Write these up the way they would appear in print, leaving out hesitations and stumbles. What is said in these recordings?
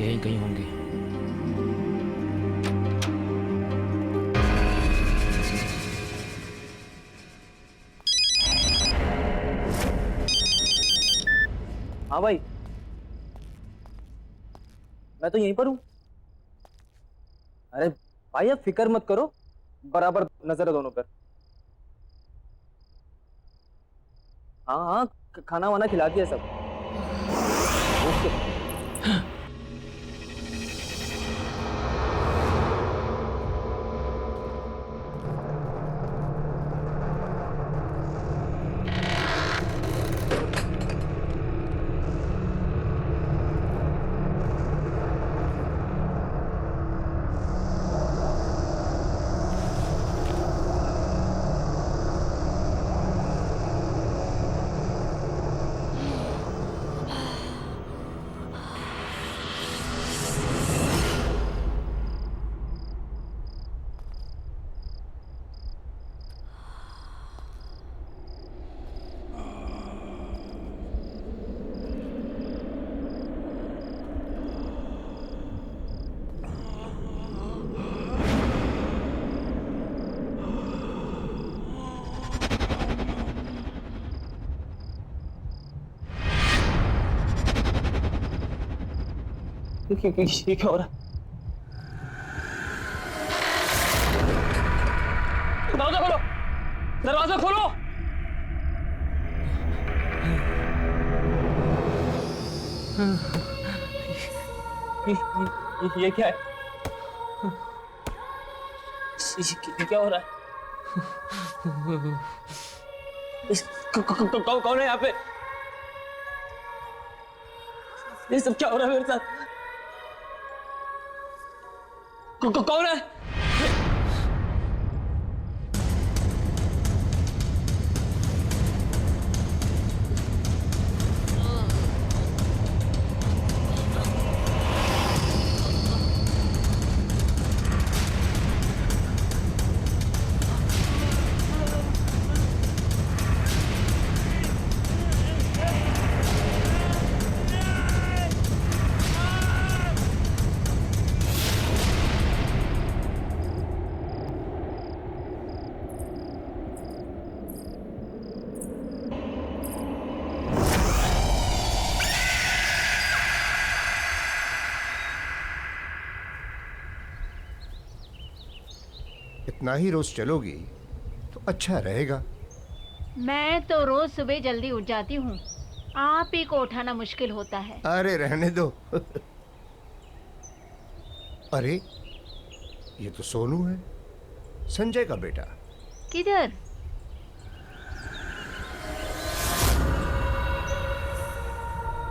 यहीं कहीं होंगे। हाँ भाई, मैं तो यहीं पर हूँ। अरे भाई आप फिक्र मत करो, बराबर नजर है दोनों पर। हाँ हाँ, खाना वाना खिला दिया सब। ओके। ये क्या हो रहा है? दरवाजा खोलो, दरवाजा खोलो। ये क्या है? ये क्या हो रहा है? कौन है यहाँ पे? ये सब क्या हो रहा है मेरे साथ? कौन है? इतना ही रोज चलोगी तो अच्छा रहेगा। मैं तो रोज सुबह जल्दी उठ जाती हूँ, आप ही को उठाना मुश्किल होता है। अरे रहने दो। अरे ये तो सोनू है, संजय का बेटा। किधर?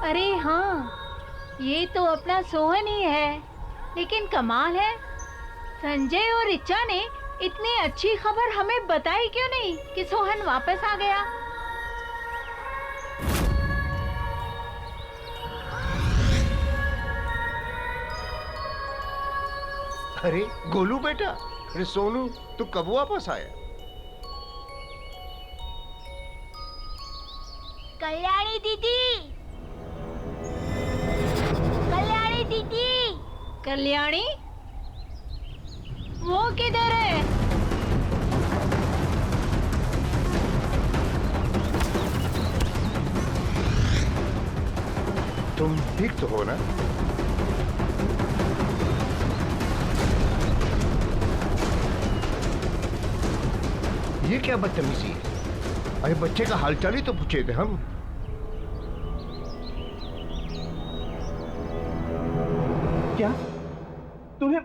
अरे हाँ, ये तो अपना सोहन ही है। लेकिन कमाल है, संजय और रिचा ने इतनी अच्छी खबर हमें बताई क्यों नहीं कि सोहन वापस आ गया। अरे गोलू बेटा, अरे सोनू तू कब वापस आया? कल्याणी दीदी, कल्याणी दीदी, कल्याणी, वो किधर है? तुम ठीक तो हो ना? ये क्या बदतमीजी है? अरे बच्चे का हालचाल ही तो पूछे थे हम। क्या तूने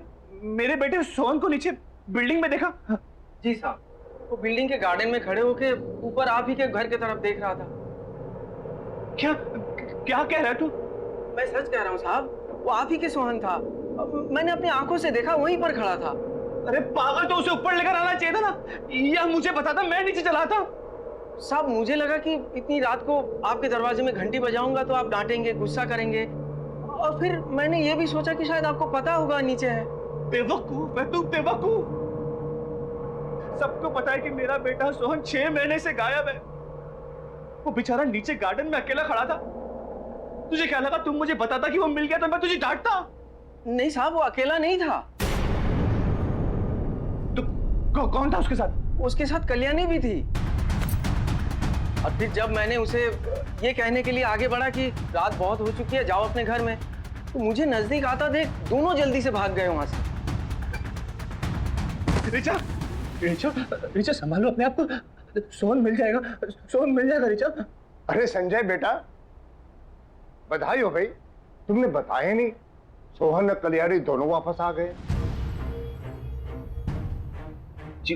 मेरे बेटे सोहन को नीचे बिल्डिंग में देखा? जी साहब, वो बिल्डिंग के गार्डन में खड़े होके ऊपर आप ही के घर की तरफ देख रहा था। क्या क्या कह रहा है तू? मैं सच कह रहा हूँ साहब, वो आप ही के सोहन था। मैंने अपनी आंखों से देखा, वहीं पर खड़ा था। अरे पागल, तो उसे ऊपर लेकर आना चाहिए था ना, या मुझे बताता, मैं नीचे चला था। साहब मुझे लगा कि इतनी रात को आपके दरवाजे में घंटी बजाऊंगा तो आप डांटेंगे, गुस्सा करेंगे, और फिर मैंने ये भी सोचा कि शायद आपको पता होगा नीचे है। बेवकूफ है तू, बेवकूफ। सबको पता है कि मेरा बेटा सोहन 6 महीने से गायब है। वो बेचारा नीचे गार्डन में अकेला खड़ा था। तुझे क्या लगा तुम मुझे बताता कि वो मिल गया तो मैं तुझे डांटता? नहीं साहब, वो अकेला नहीं था। तो कौन था उसके साथ? उसके साथ कल्याणी भी थी। और फिर जब मैंने उसे ये कहने के लिए आगे बढ़ा कि रात बहुत हो चुकी है, जाओ अपने घर में, तो मुझे नजदीक आता देख दोनों जल्दी से भाग गए वहां से। ऋचा, ऋचा, ऋचा संभालो अपने आप को, सोहन मिल जाएगा, सोहन मिल जाएगा ऋचा। अरे संजय बेटा, बधाई हो भाई, तुमने बताया नहीं। सोहन और कल्याणी दोनों वापस आ गए। जी,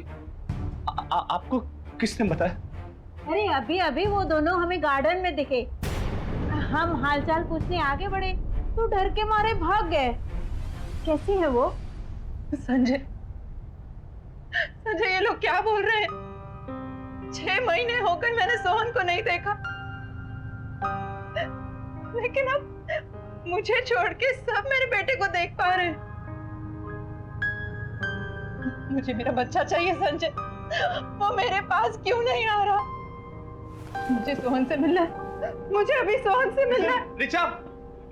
आपको किसने बताया? अरे अभी अभी वो दोनों हमें गार्डन में दिखे। हम हालचाल पूछने आगे बढ़े तो डर के मारे भाग गए। कैसी है वो? संजय, ये लोग क्या बोल रहे हैं? 6 महीने हो गए मैंने सोहन को नहीं देखा, लेकिन अब मुझे छोड़ के सब मेरे बेटे को देख पा रहे हैं। मुझे मेरा बच्चा चाहिए संजय, वो मेरे पास क्यों नहीं आ रहा? मुझे सोहन से मिलना है, मुझे अभी सोहन से मिलना है। ऋचा,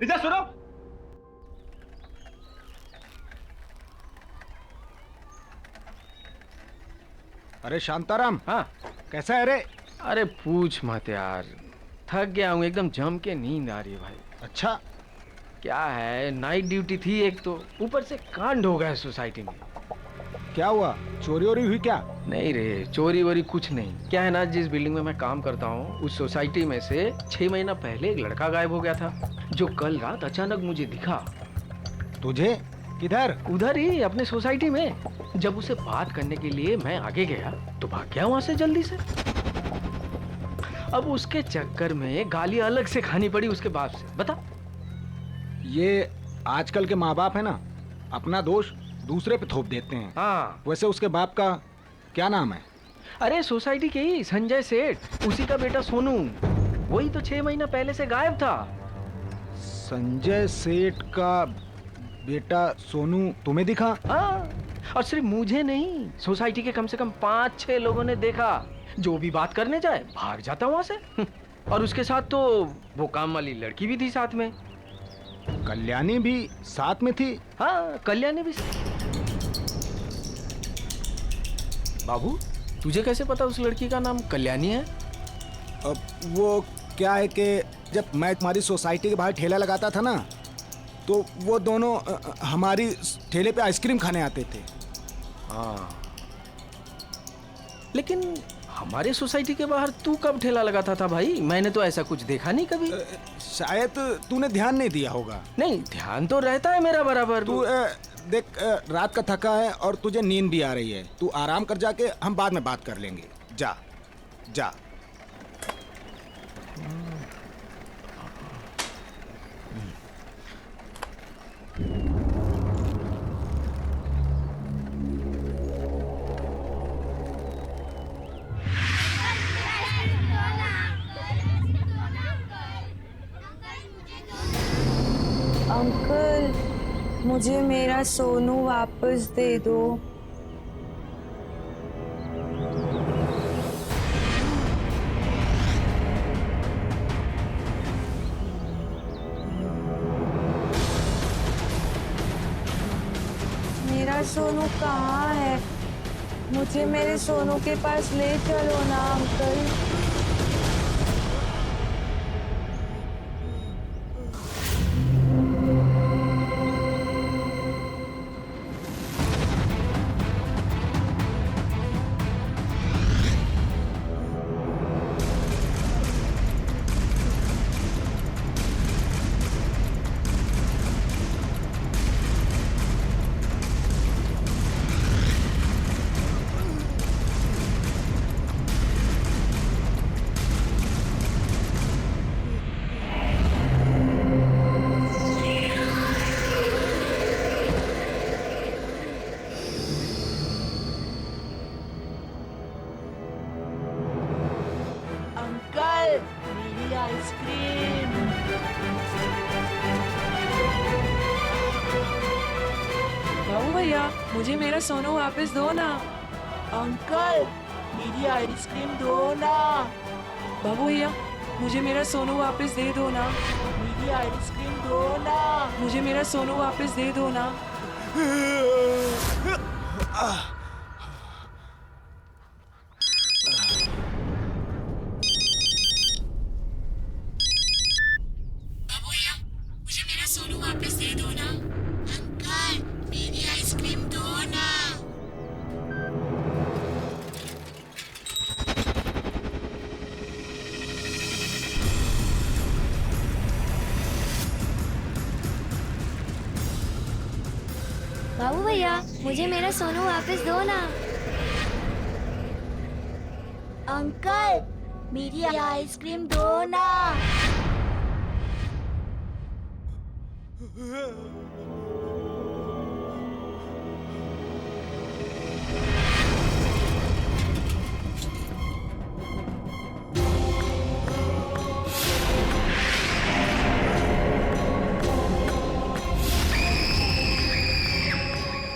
ऋचा सुनो। अरे शांताराम, हाँ, कैसा है रे? अरे पूछ मत यार, थक गया हूँ एकदम, जम के नींद आ रही है भाई। अच्छा, क्या है, नाइट ड्यूटी थी एक, तो ऊपर से कांड हो गया है सोसाइटी में। क्या हुआ? चोरी वोरी हुई क्या? नहीं रे, चोरी वोरी कुछ नहीं। क्या है ना, जिस बिल्डिंग में मैं काम करता हूँ उस सोसाइटी में से 6 महीना पहले एक लड़का गायब हो गया था, जो कल रात अचानक मुझे दिखा। तुझे? किधर? उधर ही अपने सोसाइटी में। जब उसे बात करने के लिए मैं आगे गया तो भाग गया वहां से जल्दी से। अब उसके चक्कर में गाली अलग से खानी पड़ी उसके बाप से। बता। ये आजकल के माँ बाप है ना, अपना दोष दूसरे पे थोप देते हैं। हाँ, वैसे उसके बाप का क्या नाम है? अरे सोसाइटी के ही संजय सेठ, उसी का बेटा सोनू। वही तो 6 महीना पहले से गायब था। संजय सेठ का बेटा सोनू तुम्हें दिखा? हाँ, और सिर्फ मुझे नहीं, सोसाइटी के कम से कम 5-6 लोगों ने देखा। जो भी बात करने जाए भाग जाता वहां से। और उसके साथ तो वो काम वाली लड़की भी थी साथ में। कल्याणी भी साथ में थी? हाँ, कल्याणी भी। बाबू, तुझे कैसे पता उस लड़की का नाम कल्याणी है? अब वो क्या है कि जब मैं तुम्हारी सोसाइटी के बाहर ठेला लगाता था ना, तो वो दोनों हमारी ठेले पे आइसक्रीम खाने आते थे। हाँ, लेकिन हमारे सोसाइटी के बाहर तू कब ठेला लगाता था भाई? मैंने तो ऐसा कुछ देखा नहीं कभी। शायद तूने ध्यान नहीं दिया होगा। नहीं, ध्यान तो रहता है मेरा बराबर। तू देख, रात का थका है और तुझे नींद भी आ रही है। तू आराम कर, जाके हम बाद में बात कर लेंगे। जा जा। अंकल, मुझे मेरा सोनू वापस दे दो। मेरा सोनू कहाँ है? मुझे मेरे सोनू के पास ले चलो ना अंकल। अंकल, मेरी आइसक्रीम। बाबू भैया, मुझे मेरा सोनू वापस दो ना। अंकल, मेरी आइसक्रीम दो ना। बाबू भैया, मुझे मेरा सोनू वापस दे दो ना। मेरी आइसक्रीम दो ना। मुझे मुझे मेरा सोनू वापस दे दो ना। मुझे मेरा सोनू वापस दे दो ना। अंकल, मेरी आइसक्रीम दो ना। बाबू भैया, मुझे मेरा सोनू वापस दो ना। अंकल, मेरी आइसक्रीम दो ना।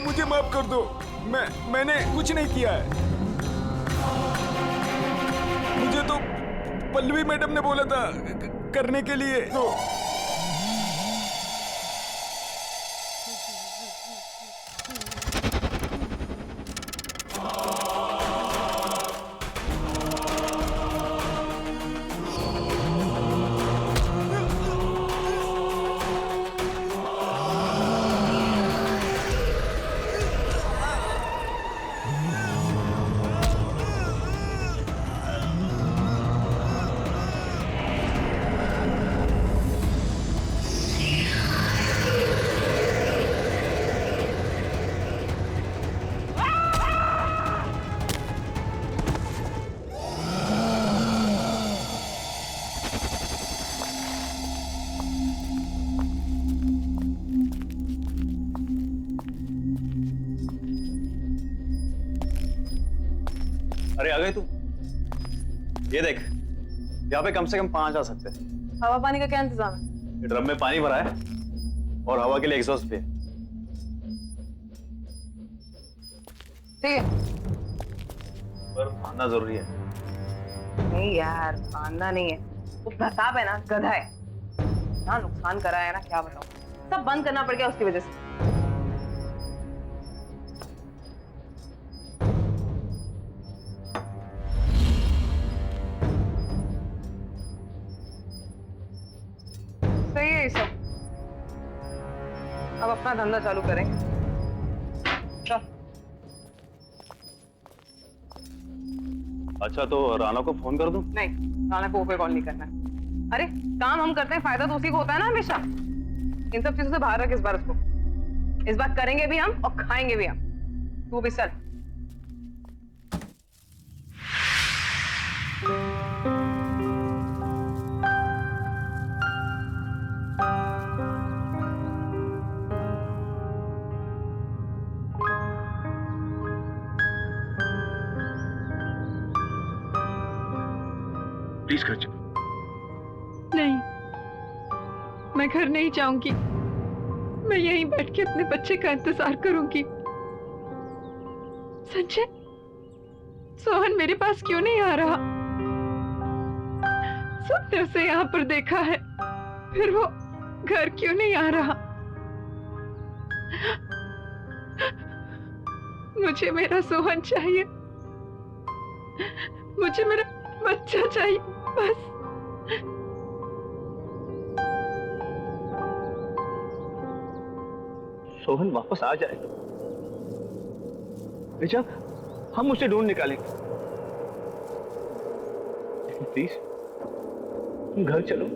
मुझे माफ कर दो, मैंने कुछ नहीं किया है। मुझे तो पल्लवी मैडम ने बोला था करने के लिए। तो अरे आ गए तू? ये देख, यहाँ पे कम से कम 5 आ सकते हैं। हवा पानी का क्या इंतजाम है? ये ड्रम में पानी भरा है और हवा के लिए एग्जॉस्ट भी है। ठीक है। पर आना जरूरी है। नहीं यार, बांधना नहीं है। वो प्रताप है ना, गधा है। ना नुकसान करा है ना, क्या बताऊं। सब बंद करना पड़ गया उसकी वजह से। सही है ये सब। अब अपना धंधा चालू करेंगे। चल। अच्छा, तो राना को फोन कर दूं? नहीं, राना को कोई कॉल नहीं करना है। अरे काम हम करते हैं, फायदा तो उसी को होता है ना हमेशा। इन सब चीजों से बाहर रख इस बार उसको। इस बार करेंगे भी हम और खाएंगे भी हम। तू भी चल। प्लीज कर चुप। नहीं, मैं घर नहीं जाऊंगी। मैं यहीं बैठ के अपने बच्चे का इंतजार करूंगी। संजय, सोहन मेरे पास क्यों नहीं आ रहा? सबने उसे यहाँ पर देखा है, फिर वो घर क्यों नहीं आ रहा? मुझे मेरा सोहन चाहिए। मुझे मेरा बच्चा चाहिए, बस। सोहन वापस आ जाए रिचा, हम उसे ढूंढ निकालेंगे। लेकिन प्लीज तुम घर चलो,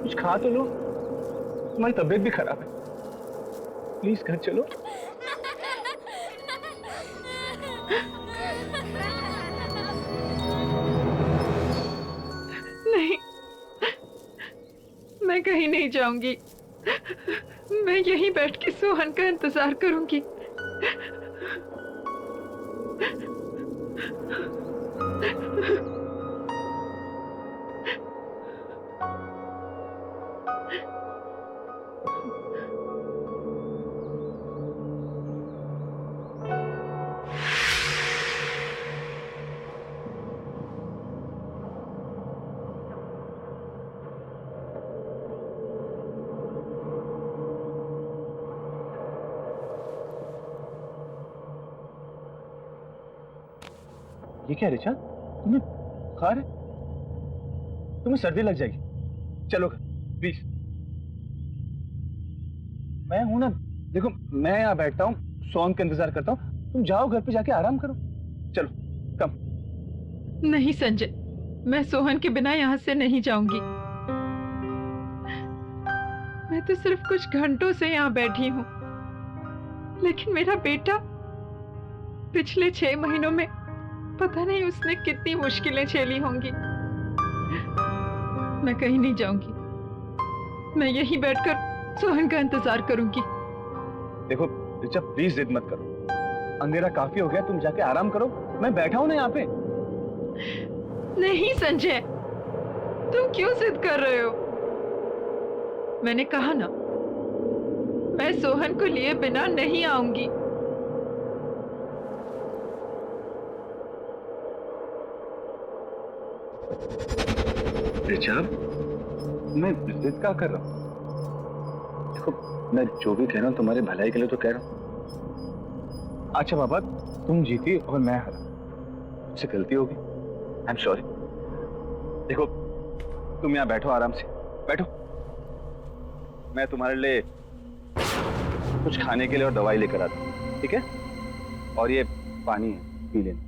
कुछ खा तो लो। तुम्हारी तबीयत भी खराब है। प्लीज घर चलो। नहीं, मैं कहीं नहीं जाऊंगी। मैं यहीं बैठ के सोहन का इंतजार करूंगी। ये क्या ऋचा, तुम्हें बुखार है? तुम्हें सर्दी लग जाएगी, चलो प्लीज। मैं हूं ना, देखो मैं यहाँ बैठता हूँ, सोहन का इंतजार करता हूँ, तुम जाओ घर पे जाके आराम करो। चलो कम। नहीं संजय, मैं सोहन के बिना यहाँ से नहीं जाऊंगी। मैं तो सिर्फ कुछ घंटों से यहाँ बैठी हूँ, लेकिन मेरा बेटा पिछले 6 महीनों में पता नहीं उसने कितनी मुश्किलें झेली होंगी। मैं कहीं नहीं जाऊंगी, मैं यहीं बैठकर सोहन का इंतजार करूंगी। देखो ऋचा प्लीज जिद मत करो, अंधेरा काफी हो गया, तुम जाके आराम करो, मैं बैठा हूं ना यहाँ पे। नहीं संजय, तुम क्यों जिद कर रहे हो? मैंने कहा ना, मैं सोहन को लिए बिना नहीं आऊंगी। ऋचा, मैं जिद क्या कर रहा हूँ? देखो मैं जो भी कह रहा हूँ तुम्हारे भलाई के लिए तो कह रहा हूँ। अच्छा बाबा, तुम जीती और मैं हारा, मुझसे गलती होगी, आई एम सॉरी। देखो तुम यहाँ बैठो, आराम से बैठो, मैं तुम्हारे लिए कुछ खाने के लिए और दवाई लेकर आता हूँ, ठीक है? और ये पानी है, पी लेना।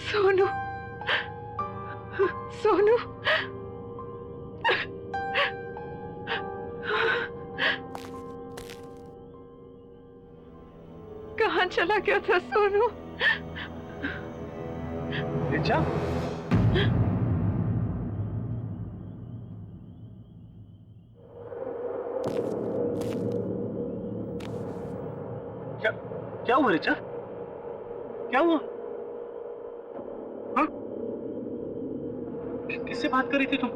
सोनू, सोनू, कहाँ चला गया था सोनू? ऋचा, क्या क्या हुआ ऋचा? क्या हुआ? हाँ? किससे बात कर रही थी तुम?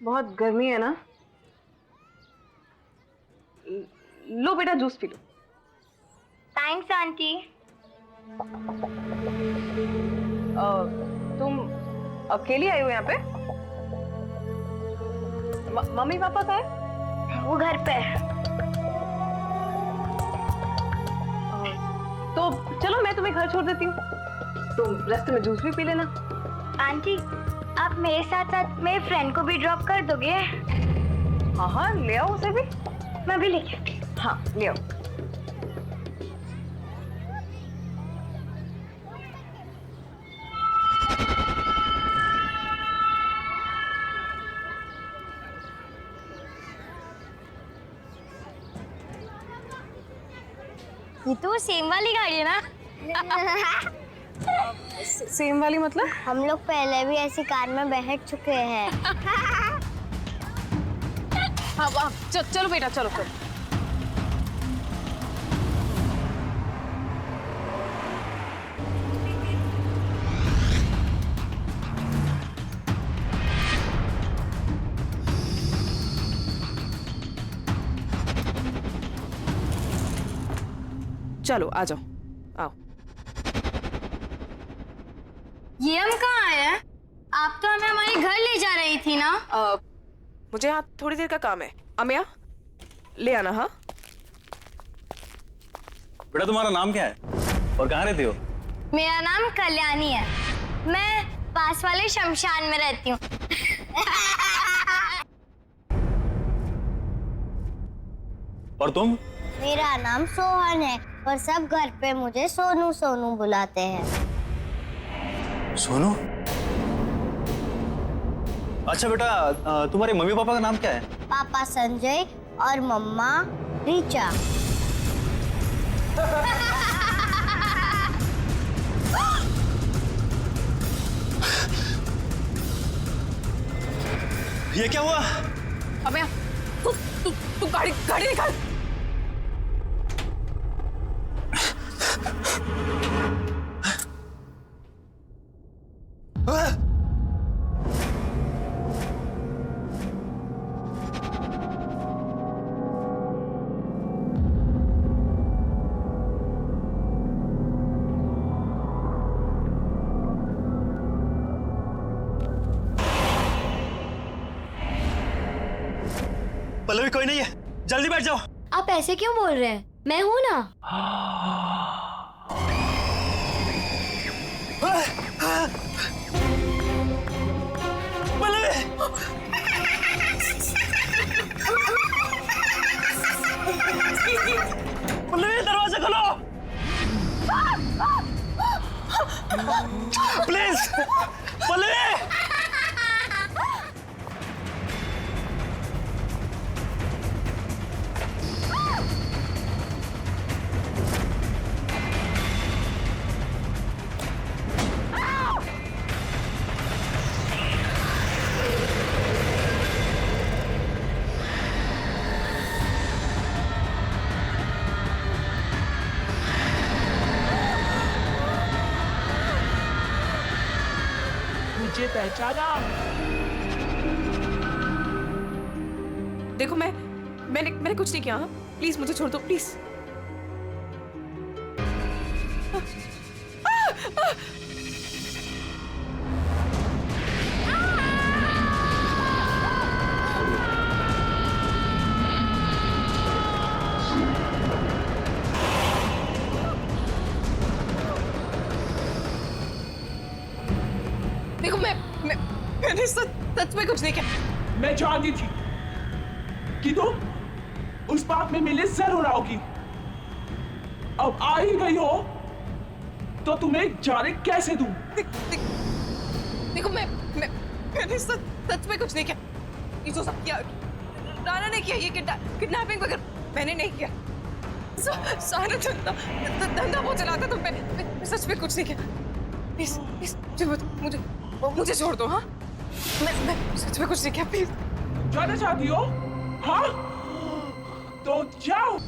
बहुत गर्मी है ना? लो बेटा, जूस पी लो। Thanks aunty. तुम अकेली आई हो यहाँ पे? मम्मी पापा कहाँ है? वो घर पे है। तो चलो मैं तुम्हें घर छोड़ देती हूँ, तुम रास्ते में जूस भी पी लेना। आंटी, आप मेरे साथ साथ मेरे फ्रेंड को भी ड्रॉप कर दोगे? हाँ हाँ, ले आओ उसे भी। मैं भी लेके आती हूँ। हाँ ले आओ। ये तो सेम वाली गाड़ी है ना? सेम वाली मतलब? हम लोग पहले भी ऐसी कार में बैठ चुके हैं। हाँ चलो बेटा चलो चलो। चलो आ जाओ, आओ। ये हम कहाँ आए हैं? आप तो हमें हमारे घर ले जा रही थी ना? मुझे यहाँ थोड़ी देर का काम है। अमिया ले आना। हाँ बेटा तुम्हारा नाम क्या है और कहाँ रहती हो? मेरा नाम कल्याणी है। मैं पास वाले शमशान में रहती हूँ। और तुम? मेरा नाम सोहन है और सब घर पे मुझे सोनू सोनू बुलाते हैं। सोनू? अच्छा बेटा, तुम्हारे मम्मी पापा का नाम क्या है? पापा संजय और मम्मा रीचा। ये क्या हुआ? अमिया तू गाड़ी निकाल। पल्लवी कोई नहीं है, जल्दी बैठ जाओ। आप ऐसे क्यों बोल रहे हैं? मैं हूं ना। पल्लवी दरवाजा खोलो प्लीज। पल्लवी मुझे पहचाना? देखो मैंने कुछ नहीं किया। हाँ प्लीज मुझे छोड़ दो प्लीज। देखो मैंने सच में कुछ नहीं किया। मैं जानती थी कि तुम उस बात में मिले जरूर आओगी। अब आ ही गई हो तो तुम्हें जाने कैसे दूं? देखो मैंने सच में कुछ नहीं किया। ये जो सब किया राना ने किया। ये किडनैपिंग वगैरह मैंने नहीं किया। सारा धंधा वो चलाता तो मैं सच में कुछ नहीं किया। प्लीज मुझे छोड़ दो। हाँ मैं सच में कुछ नहीं किया। प्लीज। जाना चाहती हो? हाँ तो जाओ।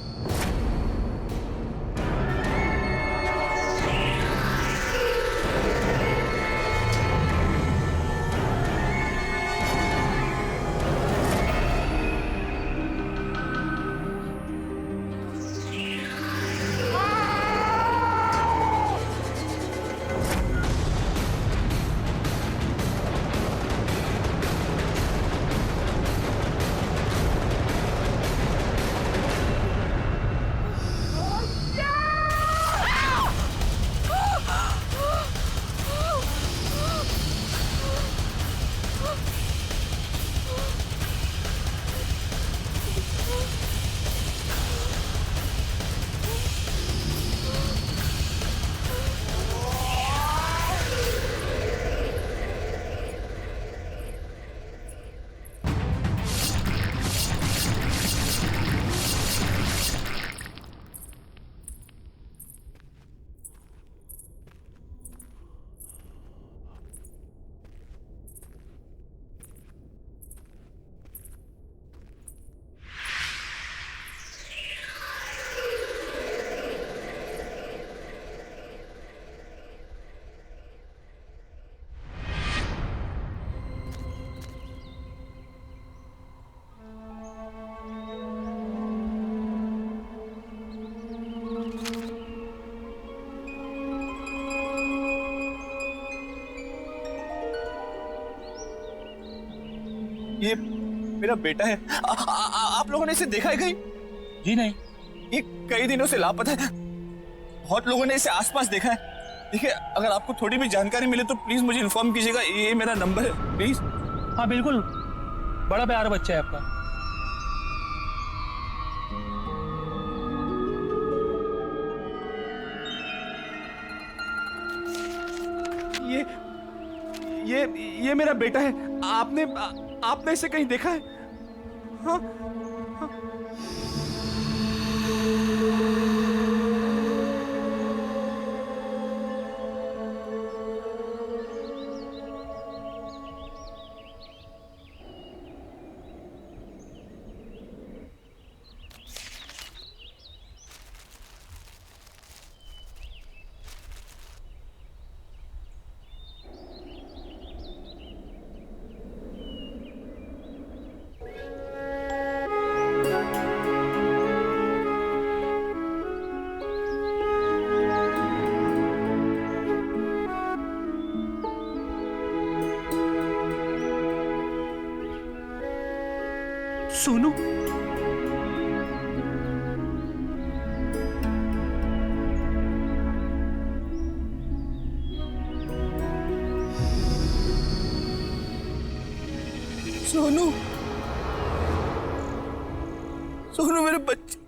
ये मेरा बेटा है। आप लोगों ने इसे देखा है कहीं? जी नहीं। ये कई दिनों से लापता है। बहुत लोगों ने इसे आसपास देखा है। देखिए, अगर आपको थोड़ी भी जानकारी मिले तो प्लीज मुझे इन्फॉर्म कीजिएगा। ये मेरा नंबर है, प्लीज। हाँ बिल्कुल, बड़ा प्यारा बच्चा है आपका। ये मेरा बेटा है। आपने इसे कहीं देखा है? हाँ? सोनू, सोनू, सोनू मेरे बच्चे।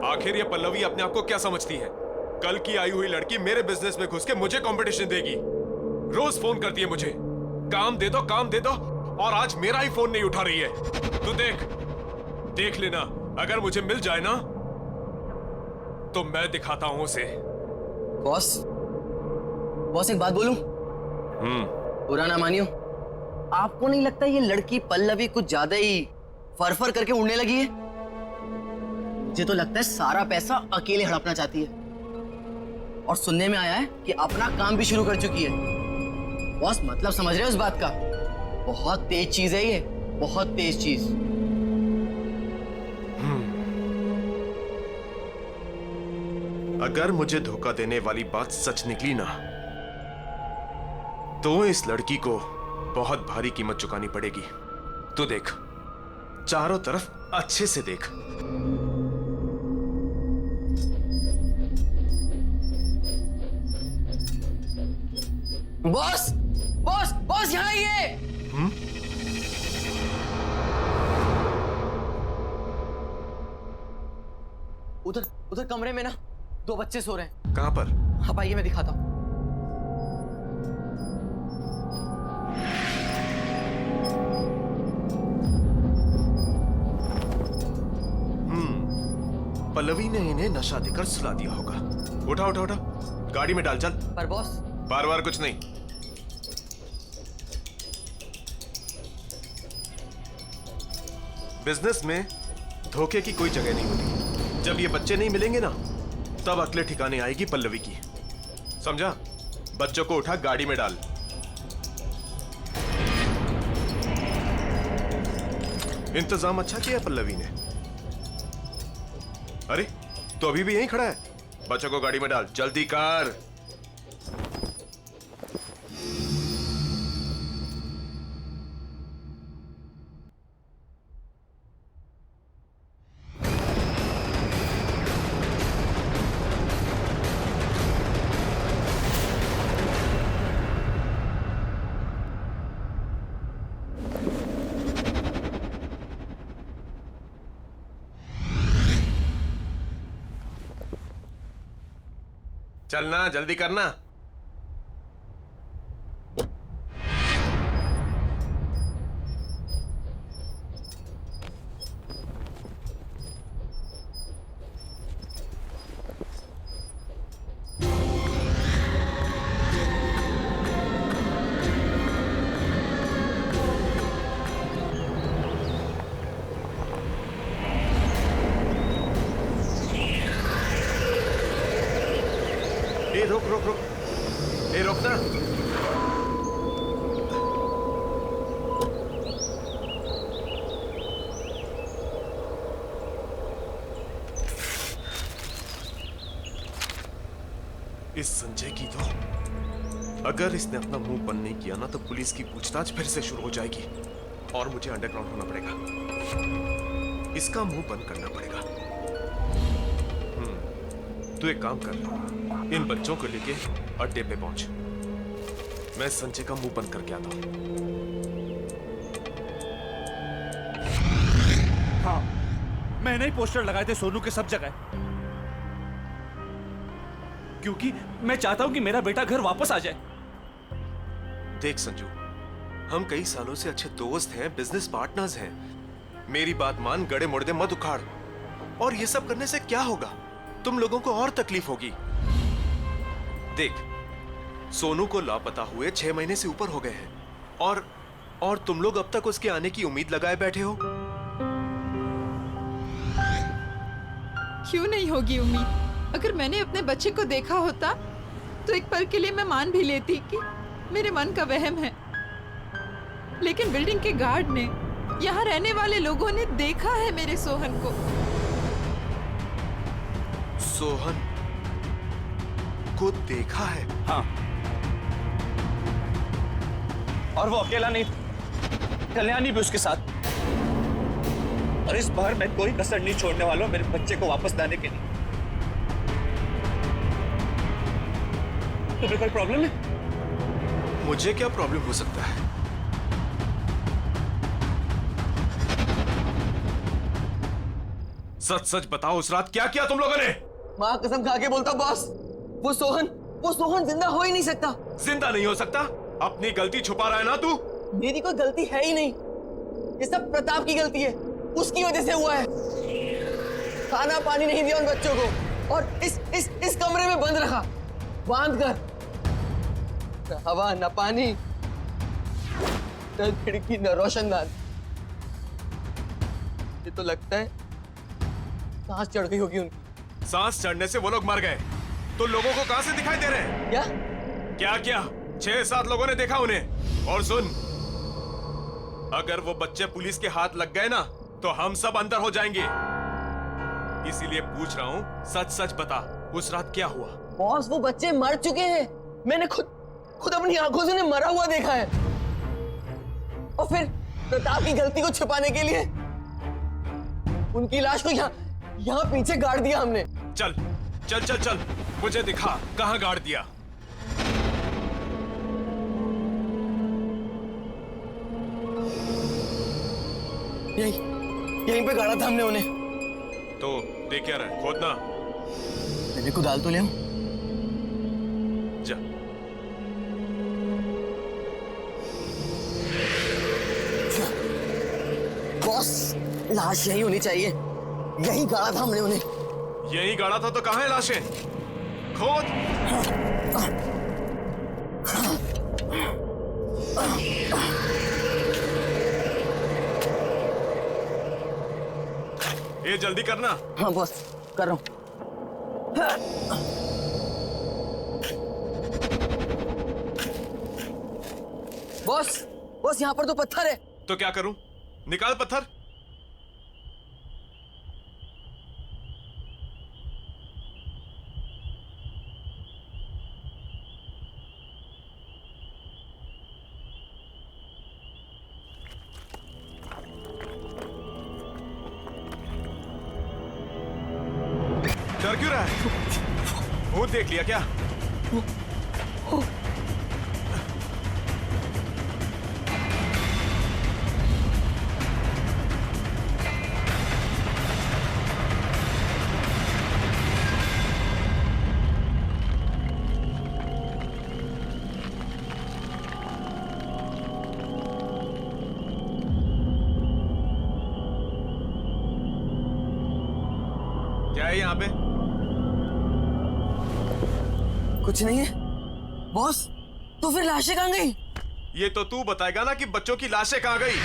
आखिर ये पल्लवी अपने आप को क्या समझती है? कल की आई हुई लड़की मेरे बिजनेस में घुस के मुझे कंपटीशन देगी। रोज फोन करती है मुझे, काम दे दो, काम दे दो, और आज मेरा ही फोन नहीं उठा रही है। तू देख लेना, अगर मुझे मिल जाए ना तो मैं दिखाता हूं उसे। बॉस एक बात बोलूं? बुरा ना मानियो, आपको नहीं लगता ये लड़की पल्लवी कुछ ज्यादा ही फर करके उड़ने लगी है? मुझे तो लगता है सारा पैसा अकेले हड़पना चाहती है, और सुनने में आया है कि अपना काम भी शुरू कर चुकी है। बॉस मतलब समझ रहे हो इस बात का? बहुत तेज चीज है ये, बहुत तेज चीज। अगर मुझे धोखा देने वाली बात सच निकली ना तो इस लड़की को बहुत भारी कीमत चुकानी पड़ेगी। तू देख, चारों तरफ अच्छे से देख। बॉस बॉस बॉस, यहाँ आइए। उधर कमरे में ना 2 बच्चे सो रहे हैं। कहां पर? आप आइए, मैं दिखाता हूं। पल्लवी ने इन्हें नशा देकर सुला दिया होगा। उठा उठा उठा, गाड़ी में डाल, चल। पर बॉस, बार बार कुछ नहीं। बिजनेस में धोखे की कोई जगह नहीं होती। जब ये बच्चे नहीं मिलेंगे ना, तब अगले ठिकाने आएगी पल्लवी की। समझा? बच्चों को उठा, गाड़ी में डाल। इंतजाम अच्छा किया पल्लवी ने। अरे, तो अभी भी यहीं खड़ा है? बच्चों को गाड़ी में डाल, जल्दी कर। चलना, जल्दी करना। रुक, रुकना। इस संजय की तो अगर इसने अपना मुंह बंद नहीं किया ना तो पुलिस की पूछताछ फिर से शुरू हो जाएगी और मुझे अंडरग्राउंड होना पड़ेगा। इसका मुंह बंद करना पड़ेगा। तू एक काम कर, इन बच्चों को लेके अड्डे पे पहुंच। मैं संजय का मुंह बंद करके आता हूं। हाँ, मैंने ही पोस्टर लगाए थे सोनू के सब जगह, क्योंकि मैं चाहता हूं कि मेरा बेटा घर वापस आ जाए। देख संजू, हम कई सालों से अच्छे दोस्त हैं, बिजनेस पार्टनर्स हैं। मेरी बात मान, गड़े मुड़दे मत उखाड़। और ये सब करने से क्या होगा? तुम लोगों को और तकलीफ होगी। देख, सोनू को लापता हुए 6 महीने से ऊपर हो गए हैं और तुम लोग अब तक उसके आने की उम्मीद लगाए बैठे हो। क्यों नहीं होगी उम्मीद? अगर मैंने अपने बच्चे को देखा होता तो एक पल के लिए मैं मान भी लेती कि मेरे मन का वहम है। लेकिन बिल्डिंग के गार्ड ने, यहाँ रहने वाले लोगों ने देखा है मेरे सोहन को। सोहन को देखा है? हाँ, और वो अकेला नहीं, कल्याणी भी उसके साथ। और इस बार मैं कोई कसर नहीं छोड़ने वाला हूं मेरे बच्चे को वापस लाने के लिए। तुम्हें कोई प्रॉब्लम है? मुझे क्या प्रॉब्लम हो सकता है? सच सच बताओ, उस रात क्या किया तुम लोगों ने? माँ कसम खा के बोलता बॉस, वो सोहन जिंदा हो ही नहीं सकता। जिंदा नहीं हो सकता? अपनी गलती छुपा रहा है ना तू? मेरी कोई गलती है ही नहीं, ये सब प्रताप की गलती है। उसकी वजह से हुआ है। खाना पानी नहीं दिया उन बच्चों को और इस कमरे में बंद रखा, बांध कर। न हवा न पानी, न खिड़की न रोशनदान। ये तो लगता है सांस चढ़ गई होगी उनकी। सांस चढ़ने से वो लोग मर गए तो लोगों को कहां से दिखाई दे रहे हैं? क्या 6-7 लोगों ने देखा उन्हें। और सुन, अगर वो बच्चे पुलिस के हाथ लग गए ना तो हम सब अंदर हो जाएंगे। इसीलिए पूछ रहा हूँ, सच सच बता, उस रात क्या हुआ? बॉस, वो बच्चे मर चुके हैं। मैंने खुद अपनी आंखों से उन्हें मरा हुआ देखा है। और फिर प्रताप की गलती को छुपाने के लिए उनकी लाश को यहाँ पीछे गाड़ दिया हमने। चल चल चल चल, मुझे दिखा कहाँ गाड़ दिया। यहीं पे गाड़ा था हमने उन्हें। तो देख क्या रहा है? खोदना। मैंने को डाल तो ले जा। बॉस, लाश यही होनी चाहिए। यही गाड़ा था हमने उन्हें। यही गाड़ा था तो कहाँ है लाशें? खोद। ये जल्दी करना। हाँ बॉस, कर रहा हूं। बॉस यहाँ पर तो पत्थर है। तो क्या करूं? निकाल पत्थर। डर क्यों रहा है? भूत देख लिया क्या? क्या है यहाँ पे? कुछ नहीं है बॉस। तो फिर लाशें कहाँ गई? ये तो तू बताएगा ना कि बच्चों की लाशें कहाँ गई।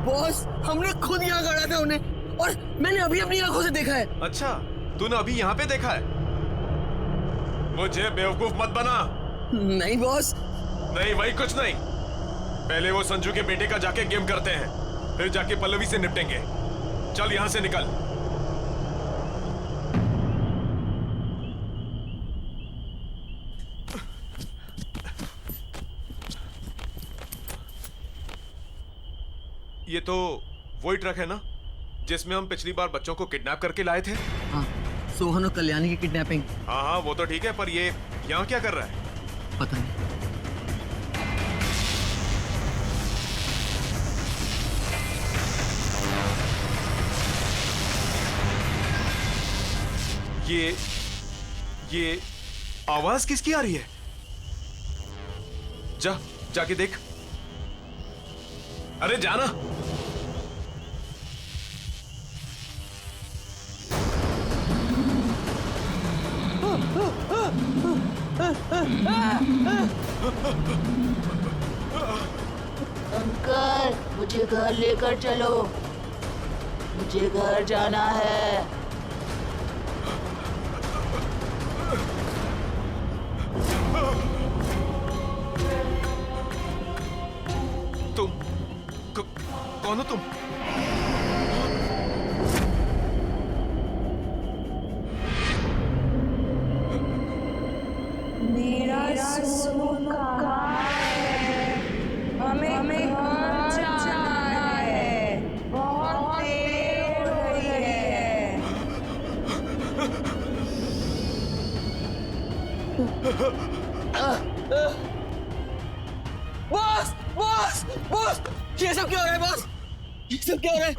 बॉस, हमने खुद यहाँ गाड़ा था उन्हें और मैंने अभी अपनी आंखों से देखा है। अच्छा, तूने अभी यहाँ पे देखा है? मुझे बेवकूफ मत बना। नहीं बॉस। नहीं भाई, कुछ नहीं। पहले वो संजू के बेटे का जाके गेम करते हैं, फिर जाके पल्लवी से निपटेंगे। चल यहाँ से निकल। ये तो वही ट्रक है ना जिसमें हम पिछली बार बच्चों को किडनैप करके लाए थे? हाँ, सोहन और कल्याणी की किडनैपिंग। हाँ हाँ वो तो ठीक है, पर ये यहाँ क्या कर रहा है? पता नहीं। ये आवाज किसकी आ रही है? जाके देख। अरे जाना। अंकल मुझे घर लेकर चलो, मुझे घर जाना है। तुम कौन हो तुम? मेरा सोनू कहाँ है? हमें घर जाना है, बहुत देर हो रही है। बॉस बॉस बॉस, ये सब क्या हो रहा है बॉस? ये सब क्या हो रहा है?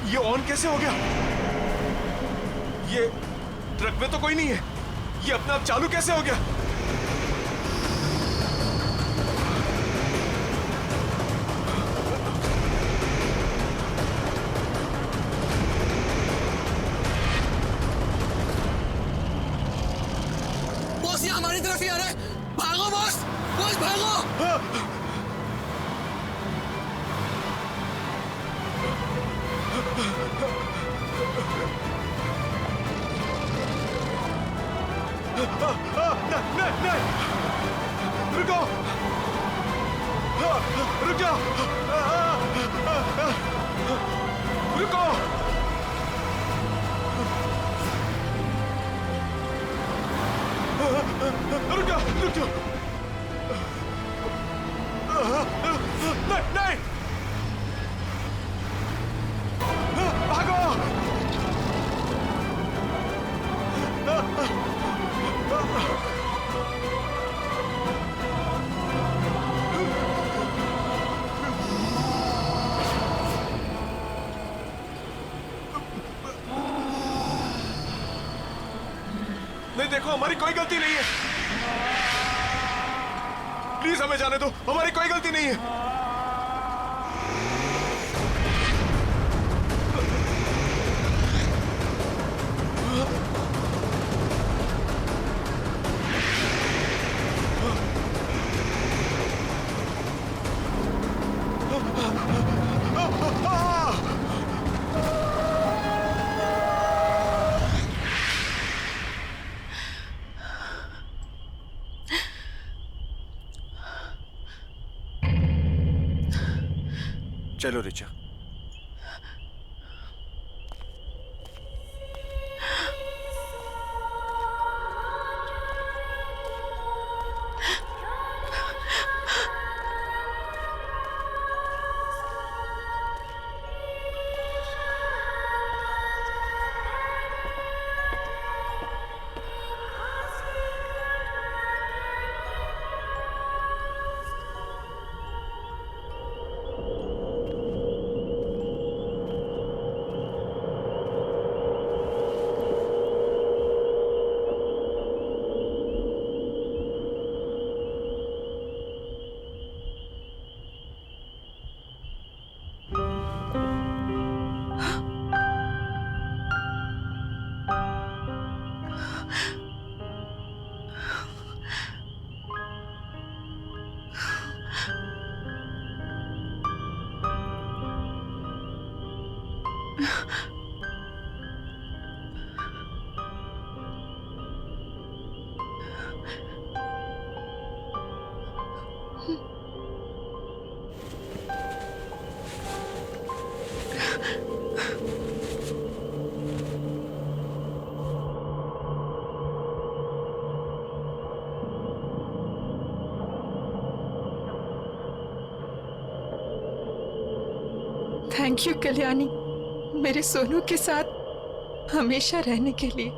ये ऑन कैसे हो गया? ये ट्रक में तो कोई नहीं है, ये अपने आप चालू कैसे हो गया? बॉस ये हमारी तरफ ही आ रहा है, भागो बॉस, बॉस भागो। नहीं, रुको, रुक जाओ, रुको। रुक जाओ। नहीं, भागो। नहीं देखो, हमारी कोई गलती नहीं है, प्लीज हमें जाने दो, हमारी कोई गलती नहीं है। चलो रिचा। थैंक यू कल्याणी, मेरे सोनू के साथ हमेशा रहने के लिए।